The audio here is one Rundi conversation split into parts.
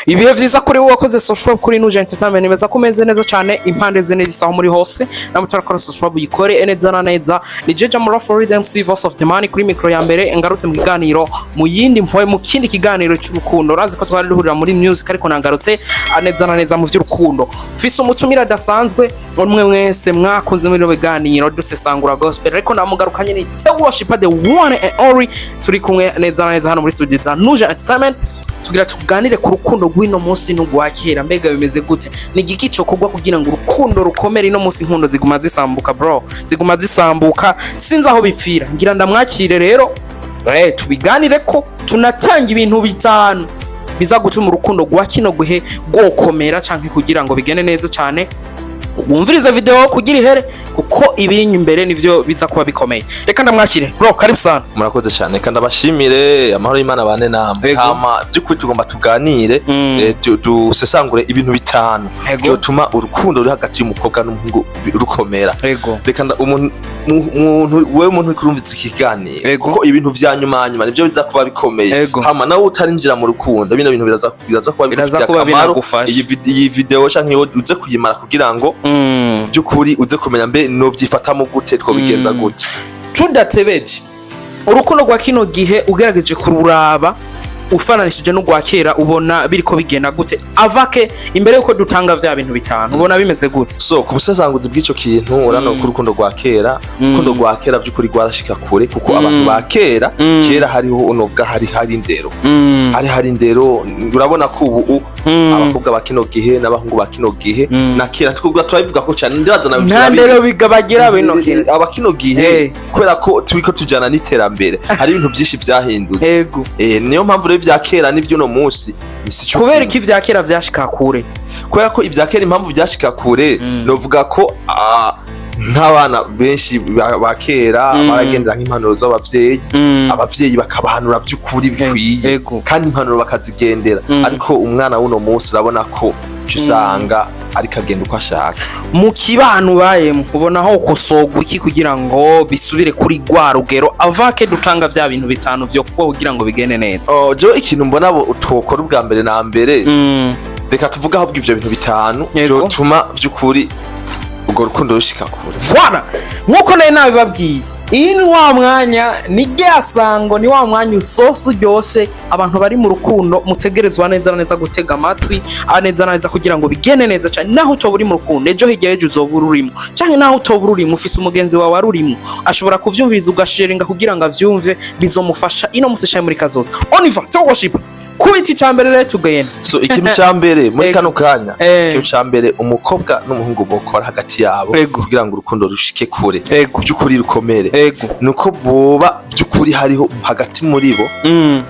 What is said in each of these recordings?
Ibihe vyiza kuri wowe wakoze subscribe kuri Nuje Entertainment, nimeza kumeze neza cyane impande zene zisaho muri hose namutarakora subscribe yikore neza na neza. Ni Jeje Mura for Freedom Voice of the Man kuri micro ya mbere, ngarutse mu kiganiro mu yindi mpoye mu kindi kiganiro cy'urukundo. Razi ko twari duhurira muri music ariko nangarutse neza na neza mu vy'urukundo. Fise umutumira dasanzwe umwe mwese mwakoze muri biganiro dusesangura gospel, ariko namugarukanye ni The Worshipper, the one and only. Turi kumwe neza na neza hano muri studio za Nuje Entertainment, tugira tuganire ku rukundo rw'ino munsi n'ugwakera. Mbega bimeze gute? Ni igiki cyo kugwa kugira ngo urukundo rukomere ino munsi? Inkundo ziguma zisambuka bro, ziguma zisambuka, sinzi aho bipfira. Ngira ndamwakire rero tubiganire ko tunatanga ibintu bitanu biza gutuma urukundo rwa kino guhe gwokomera canke kugira ngo bigene neza cyane. Wumviriza video kugira ihere kuko ibinyi imbere nivyo biza kuba bikomeye. Reka ndamwakire bro, karibu sana. Murakoze cyane kandi abashimire, amahoro y'Imana bane namwe. Hama by'ukuri tugomba tuganire dusesangure ibintu bitanu byotuma urukundo ruri hagati y'umukobwa n'umuhungu rukomera. Reka umuntu kurumviza ikiganiro kuko ibintu vya nyuma nivyo biza kuba bikomeye. Hama nawe utarinjira mu rukundo bino bintu biraza kuba akamaro. Iyi video canke uze kuyimara kugira ngo by'ukuri uze kumenya mbe no vyifatamo gute, twobigenza gute. Tudatebeje urukundo rwa kino gihe ugerageje kururaba ufananishije no gwakera, ubona biriko bigenda gute? Avake imbere yuko dutanga vya bintu bitanu, ubona bimeze gute? So ku busesanguzi bw'ico kintu urano ku rukundo rwa kera, urukundo rwa kera by'ukuri rwarashika kure kuko abantu ba kera kera hariho unovuga hari indero, hari indero. Urabona ko ubu abakobwa ba kino gihe n'abahungu ba kino gihe na kera twubwa turabivuga ko cyane ndibaza na nta ndero bigabagira bino gihe. Abakino gihe kubera ko turiko tujana n'iterambere, hari ibintu byinshi byahindutse. Niyo mpamvu vya kera n'ivyo no munsi nisico. Kubera iki vya kera vyashika kure? Kubera ko ivya kera impamvu vyashika kure novuga ko nk'abana benshi ba kera baragendera nk'impanuro z'abavyeyi, abavyeyi bakabahanura vy'ukuri bikwiye kandi impanuro bakazigendera. Ariko umwana w'uno munsi urabona ko usanga ariko agenda uko ashaka. Mu kibano bayemo ubona aho kosogwa iki kugira ngo bisubire kuri gwa rugero? Avake dutanga vya bintu bitanu vyo kugira ngo bigene neza. Jo ikintu mbona bo utokora ubwa mbere na mbere, reka tuvuga aho bw'ivyo bintu bitanu byotuma vy'ukuri ubwo rukundo rushika kure. Voilà, nkuko naye nabibabwiye, iyi ni wa mwanya, ni ryasango, ni wa mwanya usosa uryoshe. Abantu bari mu rukundo mutegerezwa neza na neza gutega amatwi neza na neza kugira ngo bigene neza cyane. Naho utoba uri mu rukundo ejo hirya y'ejo uzobura urimo, canke naho utoba urimo ufise umugenzi wawe arurimo, ashobora kuvyumviriza ugasharinga kugira ngo avyumve, bizomufasha ino musishaye muri kazoza. Oniva The Worshipper kubiti cyambere rero tugenda. So ikintu cyambere muri kano kanya, ikintu cyambere umukobwa n'umuhungu bokora hagati yabo kugira ngo urukundo rushike kure by'ukuri rukomere, nuko boba by'ukuri hariho hagati muri bo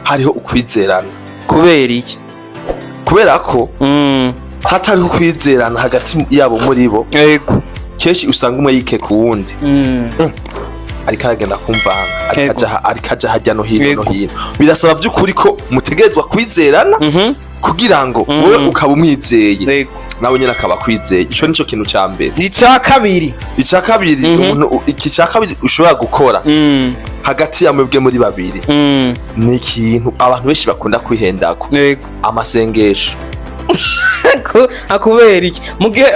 hariho ukwizerana. Kubera iki? Kubera ko hatariho ukwizerana hagati yabo muri bo, keshi usanga umwe yike ku wundi, ariko aragenda kumvanga, ariko aja hajya no hino no hino. Birasaba by'ukuri ko mutegerezwa kwizerana kugira ngo wowe ukaba umwizeye nawe nyine akaba kwizeye. Ico nico kintu ca mbere. Icya kabiri umuntu iki ca kabiri ushobora gukora hagati ya mwebwe muri babiri, ni ikintu abantu benshi bakunda kwihendako, amasengesho. Akubera iki? Mugihe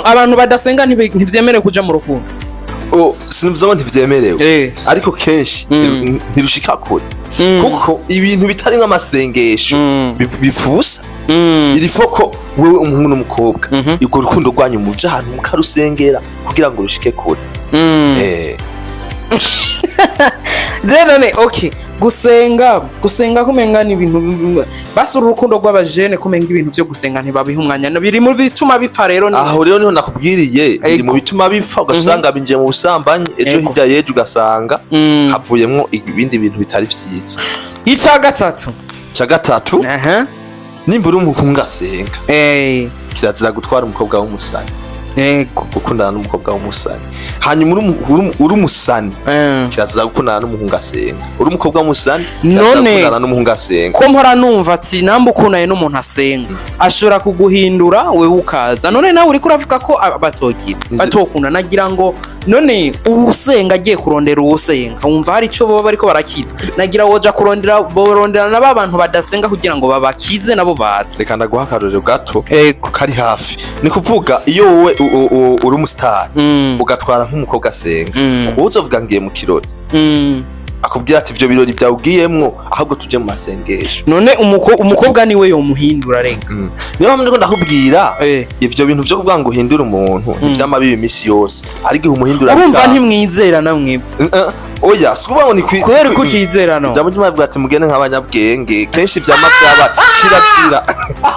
abantu badasenga ntivyemerewe kuja mu rukundo. Sinivuze ngo ntivyemerewe, ariko kenshi ntirushika kure kuko ibintu bitari nk'amasengesho bifusa. Iri foko wewe umuhungu n'umukobwa, urwo rukundo rwanyu muje ahantu mukarusengera kugira ngo rushike kure. None okay, gusenga kumenga ni ibintu basura urukundo rw'abajene, kumenga ibintu byo gusenga ntibabiha umwanya, biri mu bituma bipfa. Rero aho rero niho nakubwiriye, biri mu bituma bipfa, ugasanga binjiye mu busambanyi, ejo hirya yejo ugasanga havuyemwo ibindi bintu bitari vyiza. Icya gatatu nimba uri umuhungu asenga, kirazira gutwara umukobwa w'umusani. yego gukundana n'umukobwa w'umusani hanyuma uri umusani kirazira gukundana n'umuhungu asenga uri umukobwa w'umusani gukundana n'umuhungu asenga ko mpora numva ati namba ukundanye n'umuntu asenga ashobora kuguhindura wewe ukaza none nawe uriko uravuga ko batokunda nagira ngo none uwusenga agiye kurondera uwusenga wumva hari ico boba bariko barakiza nagira woja borondera na babantu badasenga kugira ngo babakize nabo baze reka ndaguha akarorero gato kari hafi ni kuvuga iyo wowe uri umustar ugatwara nk'umukobwa asenga uzovuga ngiye mu kirori akubwira ati ivyo birori byawugiyemwo ahubwo tuje mu masengesho none umukobwa niwe yo muhindura rega niyo mpamvu ndakubwira ivyo bintu vyo kuvuga ngo uhindura umuntu ntivyama biba imisi yose ari gihe umuhindura urumva ntimwizera namwe oya suba ngo ni kubera ko ucizera no jambo bavuga ati mugene nk'abanyabwenge kenshi vyama vyaba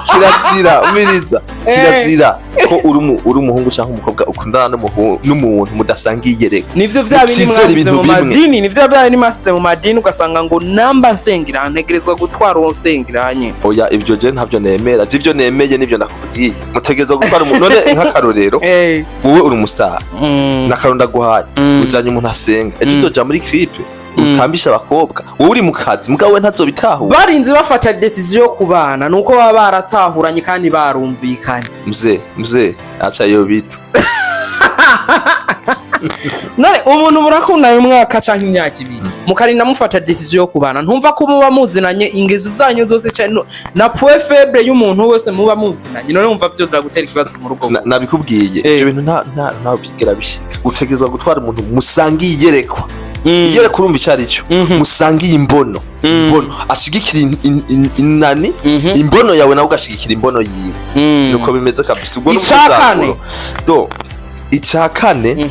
kirazira umiriza kirazira ko uri umuhungu cyangwa umukobwa ukundana n'umuntu mudasangiye reka nivyo vyabindi mu madini nivyo vyabindi masitse mu madini ugasanga ngo namba nsengera ntegerezwa gutwara uwo nsengiranye oya ivyo je ntavyo nemera ivyo nemeye nivyo nakubwiye mutegerezwa gutwara umuntu none nk'akarorero wowe uri umustar nakaronda guhaye ujanye umuntu asenga ejo uzoja muri clip utambisha abakobwa wowe uri mu kazi mugabo we ntazobitahura barinze bafata decision yo kubana nuko baba baratahuranye kandi barumvikanye mzee acha yo bitu none umuntu murakundana umwaka canke imyaka ibiri mukarinda mufata decision yo kubana ntumva ko muba muzinanye ingezo zanyu zose cyane na point faible y'umuntu wese muba muzinanye none umva vyo ndagutera ikibazo mu rugo nabikubwiye ibyo bintu nta bigera bishika utegezwa gutwara umuntu musangiye yerekwa iyereka urumva icari cyo musangiye imbono ashigikira inani imbono yawe nawe ugashigikira imbono yiwe nuko bimeze kabisa ubwo icakane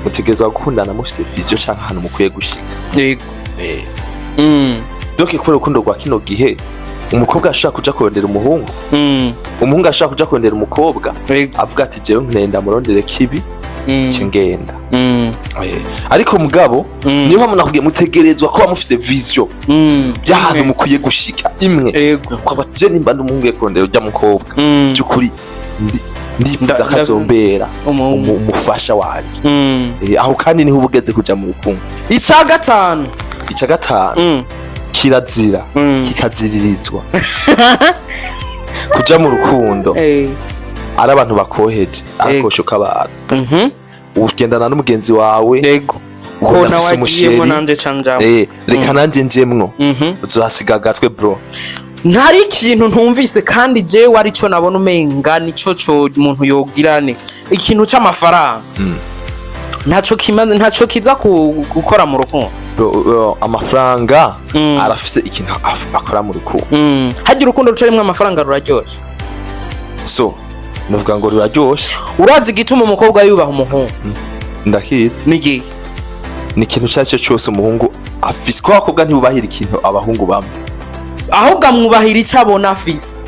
mutegezwa gukundana mufite vision canke ahantu mukwiye gushika yego donc kubera urukundo rwa kino gihe umukobwa ashaka kuja kurondera umuhungu umuhungu ashaka kuja kurondera umukobwa avuga ati jewe nkenda murondere kibi cingenda ariko mugabo niyo mpamvu nakubwiye mutegerezwa kuba mufite vision by'ahantu mukwiye gushika imwe kwaba je nimba ndumuhungu ye kurondera urya mukobwa by'ukuri ndifuza kazombera umufasha wanje aho kandi niho ubugeze kuja mu rukundo ica gatanu kirazira kikaziririzwa kuja mu rukundo ari abantu bakoheje akoshoka abantu ugendana n'umugenzi wawe ko nawe agiyemo nanje canjamwe reka nanje njemwo uzohasiga gatwe bro ntari ikintu ntumvise kandi jewe arico nabona umenga nico umuntu yogirane ikintu c'amafaranga ntaco kiza gukora mu rukundo amafaranga arafise ikintu akora mu rukundo hagira urukundo rucarimwo amafaranga ruraryoshe so nuvuga ngo ruraryoshe urazi igituma umukobwa yubaha umuhungu ndakizi n'igihe ni ikintu cyacyo cyose umuhungu afise ko abakobwa ntibubahira ikintu abahungu bamwe ahubwo amwubahira icyo abona afise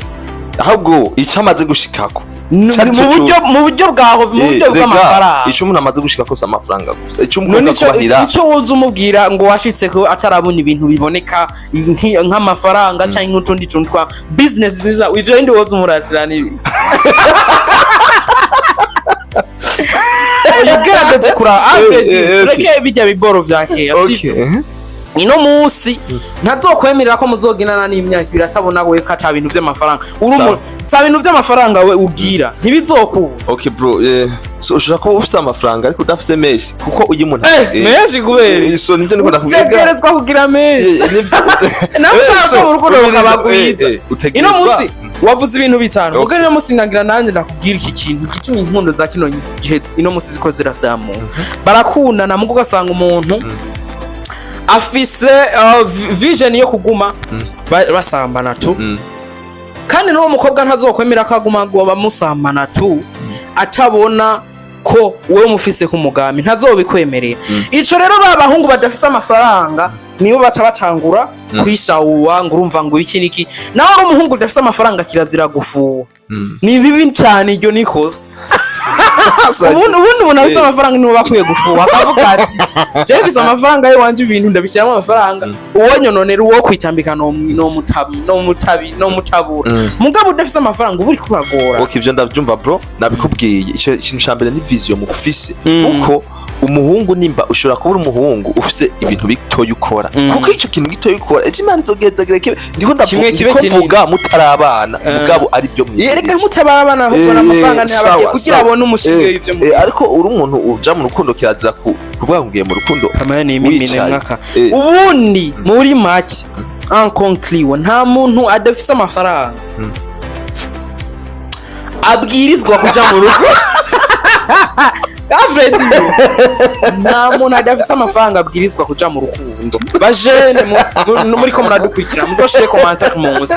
ahubwo icyo amaze gushikako mu buryo bwaho mu buryo bw'amafaranga icyo umuntu amaze gushikako si amafaranga gusa icyo umukobwa kubahira icyo woza umubwira ngo washitse ko atarabona ibintu biboneka nk'amafaranga cyangwa n'utundi tuntu twa business nziza ivyo ndi woza umuratirana ibi ugerageze kura tureke bijya biboro vya kera ino musi ntazokwemerera ko muzoginana n'imyaka ibiri atabona we ko ata bintu vy'amafaranga urumuntu ta bintu vy'amafaranga we ubwira ntibizokubura okay bro so ushaka ko ufite amafaranga ariko udafite menshi kuko uyu muntu menshi kubera so nivyo niko ndakubwira utegerezwa kugira menshi nawe ushaka mu rukundo rukabagwiza ino musi wavuze ibintu bitanu ubwo ino musi nagira nanjye ndakubwira iki kintu gitumye inkundo za kino gihe ino musi ziko zirasamuka barakundana mugo ugasanga umuntu afise vision yo kuguma basambana tu kandi n'uwo mukobwa ntazokwemera ko aguma bamusambana tu atabona ko wewe mufise ku mugambi ntazobikwemerera ico rero babahungu badafise amafaranga nibo baca bacangura kwishawuwa ngo urumva ngo iki niki nawe ari umuhungu udafite amafaranga kirazira gufuwa ni bibi cyane iryo nikoze ubundi umuntu afite amafaranga nibo bakwiye gufuwa akavuga ati je mfise amafaranga yo wanje ibintu ndabishyiramo amafaranga uwo nyononera uwo kwitambika no mutabura mugabo udafite amafaranga ubu uri kuragora. Okay, ivyo ndavyumva bro, nabikubwiye ikintu cyambere ni vision mufise uko umuhungu nimba ushobora kuba umuhungu ufise ibintu bitoya ukora kuko ico kintu gitoya ukora ejo Imana izogezagire ndiko ndavuga mutarabana mugabo ari byo mwiza reka mutarabana ahubwo n'amafaranga n'abagiye kugira abone umushinge y'ivyo mu ariko uri umuntu uja mu rukundo kirazira kuvuga ngo ngiye mu rukundo kamane n'imimine mwaka ubundi muri make unconcliwe nta muntu adafise amafaranga abwirizwa kuja mu rugo Alfred nta muntu adafite amafaranga abwirizwa kuja mu rukundo bajene muri ko muradukurikira muzoshire commentaire munsi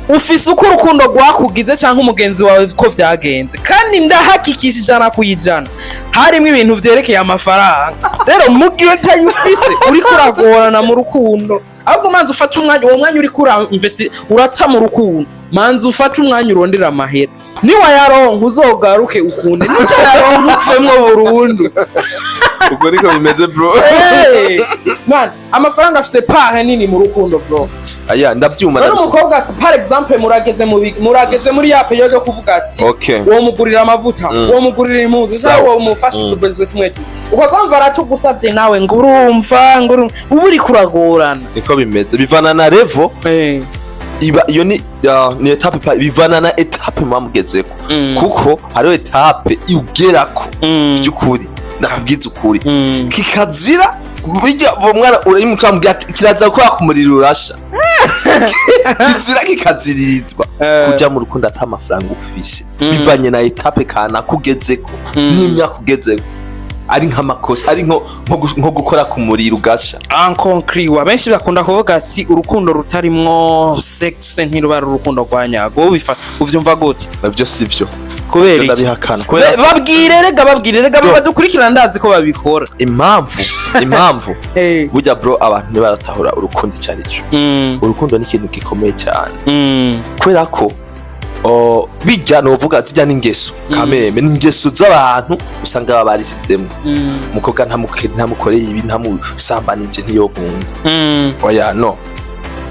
ufise uko urukundo rwakugize cyangwa umugenzi wawe ko vyagenze kandi ndahakikisha ijana kuyijana harimo ibintu vyerekeye amafaranga rero mugiye tayufise uri kuragorana mu rukundo ahubwo manzi ufata umwanya uwo mwanya uri kura investi urata mu rukundo manzi ufata umwanya urondera amahera niwa yaronka uzogaruke ukunde nico yaronka ufemwo burundu ubwo niko bimeze bro man amafaranga afise part nini mu rukundo bro aya ndavyuma rero umukobwa par exemple murageze muri ya periode yo kuvuga ati uwo mugurira amavuta uwo mugurira impuzu zawo umufasha utubezwe tumwete ukazamva aracugusavye nawe ngo urumva ubu uri kuragorana niko bimeze bivana na level iba iyo ni etape bivana na etape mwamugezeko kuko hariho etape iugerako by'ukuri ndakabwiza ukuri kikazira bijya mwana uri mucambya kiraza ko akumurira urasha kizira kikaziririzwa kujya mu rukundo ata amafaranga ufise bivanye na etape kana kugezeko n'imyaka ugezeko ari nk'amakosa ari nko gukora ku muriro ugasha unconcliwe benshi bakunda kuvuga ati urukundo rutarimwo sex ntirubara urukundo rwa nyago uvyumva gute nabyo sivyo kubera ndabihakana babwire rega badukurikirana ndazi ko babikora impamvu burya bro abantu ntibaratahura urukundo cyari cyo urukundo ni ikintu gikomeye cyane kubera ko bijya novuga ati jya n'ingeso kameme n'ingeso z'abantu usanga babarisizemo umukobwa ntamukoreye ibi ntamusambanije ntiyogunda oya no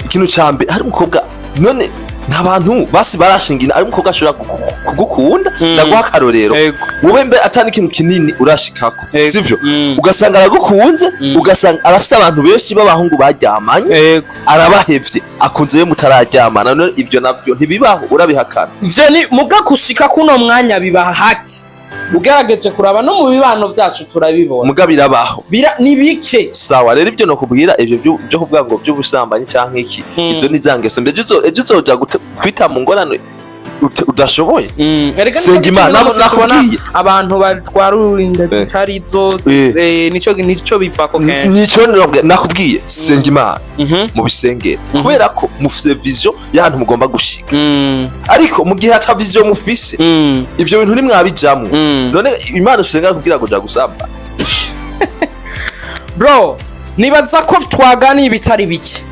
ikintu cyambe hari umukobwa none n'abantu basi barashingina ari umukobwa ashobora kugukunda ndaguha akarorero wowe mbe atani ikintu kinini urashikako sivyo ugasanga aragukunze ugasanga arafite abantu benshi b'abahungu baryamanye arabahevye akunze yo mutararyamana none ibyo navyo ntibibaho urabihakana ivyo ni mugakushika kuno mwanya bibaha haki ugerageje kuraba no mu bibano byacu turabibona mugabira baho ni bike sawa rero ibyo no kubwira ivyo byo kuvuga ngo by'ubusambanyi canke iki izo ni zangeso mbe uzoja kwita mu ngorano udashoboye senga Imana nakubwiye abantu batwara urinda zitari zo nico bivako kenshi nico nakubwiye senga Imana mu bisengera kubera ko mufise vision y'ahantu mugomba gushika ariko mu gihe ata vision mufise ivyo bintu ni mwabijamwe none Imana usenga kugira ngo ja gusamba bro nibaza ko twaganiye ibitari bike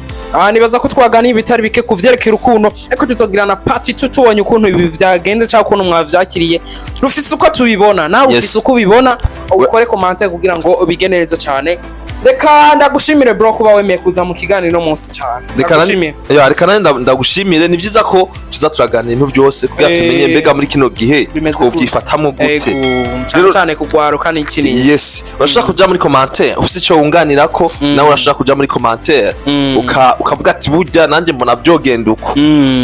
nibaza ko twaganiye ibitari bike kuvyerekera urukundo ariko tutogirana part 2 tubonye ukuntu ibi vyagenze cyangwa ukuntu mwavyakiriye rufise uko tubibona nawe ufise uko ubibona ukore commentaire kugira ngo bigenereze cyane reka ndagushimire bro kuba wemeye kuza mu kiganiro munsi cyane reka ndagushimire ni vyiza ko tuza turaganira ibintu byose kugira tumenye mbega muri kino gihe twovyifatamo gute cyane kugwaruka n'ikini yes urashaka kuja muri commentaire ufise ico wunganirako nawe urashaka kuja muri commentaire ukavuga ati burya nanje mbona vyogenda uko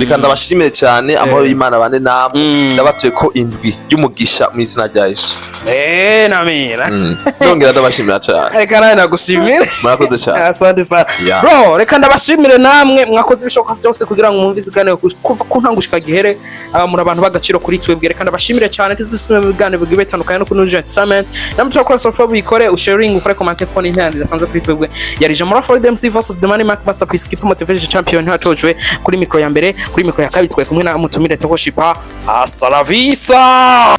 reka ndabashimire cyane amahoro y'Imana bane namwe ndabatuye ko indwi y'umugisha mu izina rya Yesu namira ndongera ndabashimira cyane reka nawe nagushimire murakoze cyane asante sana bro reka ndabashimire namwe mwakoze ibishoboka byose kugira ngo mwumvize iganiro kuva ku ntangushika gihere muri abantu bagaciro kuri twebwe reka ndabashimire cyane tuzisume mu biganiro bigiye bitandukanye no kunuje entertainment namutse ko subscribe ikore usharing ukore comment ko n'intandi dasanzwe kuri twebwe yarije muri Freedom Voice of the Money Masterpiece Keep Motivation Champion hatojwe kuri mikro ya mbere kuri mikro ya kabiri twe kumwe na mutumire Tego Shipa hasta la vista.